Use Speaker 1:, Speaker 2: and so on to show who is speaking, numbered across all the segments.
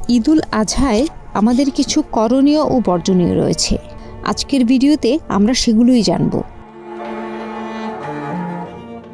Speaker 1: ঈদুল আজহায় আমাদের কিছু করণীয় ও বর্জনীয় রয়েছে। আজকের ভিডিওতে আমরা সেগুলোই জানব।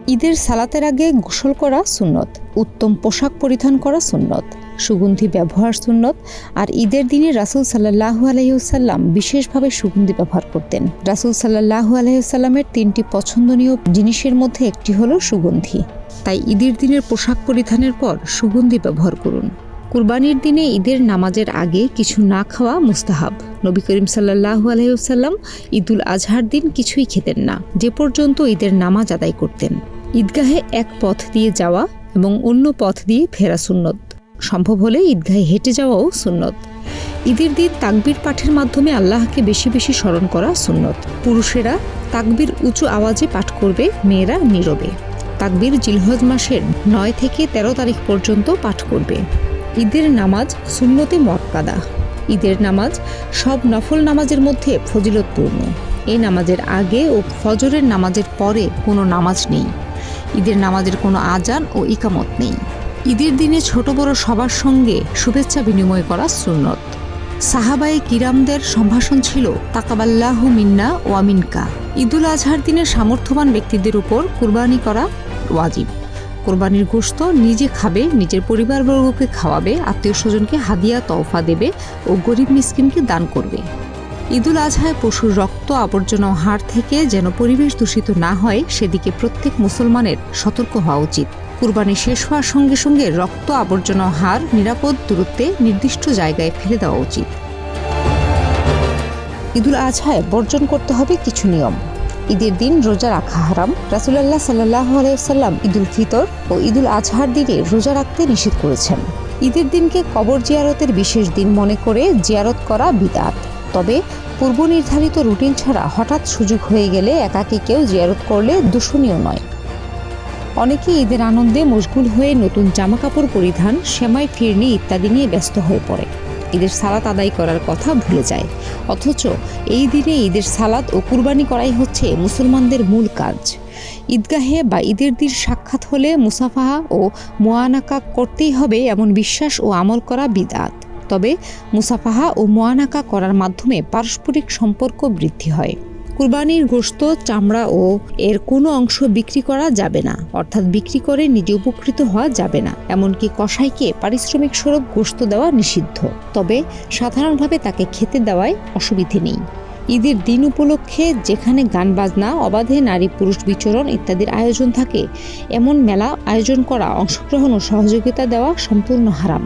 Speaker 1: ঈদের সালাতের আগে গোসল করা সুন্নত, উত্তম পোশাক পরিধান করা সুন্নত, সুগন্ধি ব্যবহার সুন্নত। আর ঈদের দিনে রাসূল সাল্লাল্লাহু আলাইহি ওয়াসাল্লাম বিশেষভাবে সুগন্ধি ব্যবহার করতেন। রাসূল সাল্লাল্লাহু আলাইহি ওয়াসাল্লামের 3টি পছন্দনীয় জিনিসের মধ্যে একটি হলো সুগন্ধি। তাই ঈদের দিনের পোশাক পরিধানের পর সুগন্ধি ব্যবহার করুন। কুরবানির দিনে ঈদের নামাজের আগে কিছু না খাওয়া মুস্তাহাব। নবী করিম সাল্লাল্লাহু আলাইহি ওয়াসাল্লাম ঈদুল আজহার দিন কিছুই খেতেন না, যে পর্যন্ত ঈদের নামাজ আদায় করতেন। ঈদগাহে এক পথ দিয়ে যাওয়া এবং অন্য পথ দিয়ে ফেরা সুন্নত। সম্ভব হলে ঈদগাহে হেঁটে যাওয়াও সুন্নত। ঈদের দিন তাকবীর পাঠের মাধ্যমে আল্লাহকে বেশি বেশি স্মরণ করা সুন্নত। পুরুষেরা তাকবীর উঁচু আওয়াজে পাঠ করবে, মেয়েরা নীরবে। তাকবীর জিলহজ মাসের 9 থেকে 13 তারিখ পর্যন্ত পাঠ করবে। ঈদের নামাজ সুন্নতে মুআক্কাদা। ঈদের নামাজ সব নফল নামাজের মধ্যে ফজিলতপূর্ণ। এই নামাজের আগে ও ফজরের নামাজের পরে কোনো নামাজ নেই। ঈদের নামাজের কোনো আজান ও ইকামত নেই। ঈদের দিনে ছোট বড় সবার সঙ্গে শুভেচ্ছা বিনিময় করা সুন্নত। সাহাবায়ে কিরামদের সম্ভাষণ ছিল তাকাবাল্লাহু মিন্না ওয়া মিনকা। ঈদুল আজহার দিনে সামর্থ্যবান ব্যক্তিদের উপর কুরবানি করা ওয়াজিব। কোরবানির গোশত নিজে খাবে, নিজের পরিবারবর্গকে খাওয়াবে, আত্মীয় স্বজনকে হাদিয়া তওফা দেবে ও গরিব মিসকিনকে দান করবে। ঈদুল আজহায় পশুর রক্ত, আবর্জনা ও হাড় থেকে যেন পরিবেশ দূষিত না হয় সেদিকে প্রত্যেক মুসলমানের সতর্ক হওয়া উচিত। কুরবানি শেষ হওয়ার সঙ্গে সঙ্গে রক্ত, আবর্জনা ও হাড় নিরাপদ দূরত্বে নির্দিষ্ট জায়গায় ফেলে দেওয়া উচিত। ঈদুল আজহায় বর্জন করতে হবে কিছু নিয়ম। ঈদের দিন রোজা রাখা হারাম। রাসূলুল্লাহ সাল্লাল্লাহু আলাইহি ওয়াসাল্লাম ঈদুল ফিতর ও ঈদুল আজহার দিনে রোজা রাখতে নিষেধ করেছেন। ঈদের দিনকে কবর জিয়ারতের বিশেষ দিন মনে করে জিয়ারত করা বিদআত। তবে পূর্ব নির্ধারিত রুটিন ছাড়া হঠাৎ সুযোগ হয়ে গেলে একাকী কেউ জিয়ারত করলে দূষণীয় নয়। অনেকে ঈদের আনন্দে মশগুল হয়ে নতুন জামাকাপড় পরিধান, সেমাই, ফিরনি ইত্যাদি নিয়ে ব্যস্ত হয়ে পড়ে। ঈদের সালাত আদায় করার কথা ভুলে যায়। অথচ এই দিনে ঈদের সালাত ও কুরবানি করাই হচ্ছে মুসলমানদের মূল কাজ। ঈদগাহে বা ঈদের দিন সাক্ষাৎ হলে মুসাফাহা ও মুআনাকা করতেই হবে এমন বিশ্বাস ও আমল করা বিদআত। তবে মুসাফাহা ও মুআনাকা করার মাধ্যমে পারস্পরিক সম্পর্ক বৃদ্ধি হয়। কুরবানির গোশত, চামড়া ও এর কোনো অংশ বিক্রি করা যাবে না, অর্থাৎ বিক্রি করে নিজে উপকৃত হওয়া যাবে না। এমনকি কসাইকে পারিশ্রমিক স্বরূপ গোশত দেওয়া নিষিদ্ধ। তবে সাধারণভাবে তাকে খেতে দেওয়ায় অসুবিধে নেই। ঈদের দিন উপলক্ষে যেখানে গান বাজনা, অবাধে নারী পুরুষ বিচরণ ইত্যাদির আয়োজন থাকে, এমন মেলা আয়োজন করা, অংশগ্রহণ ও সহযোগিতা দেওয়া সম্পূর্ণ হারাম।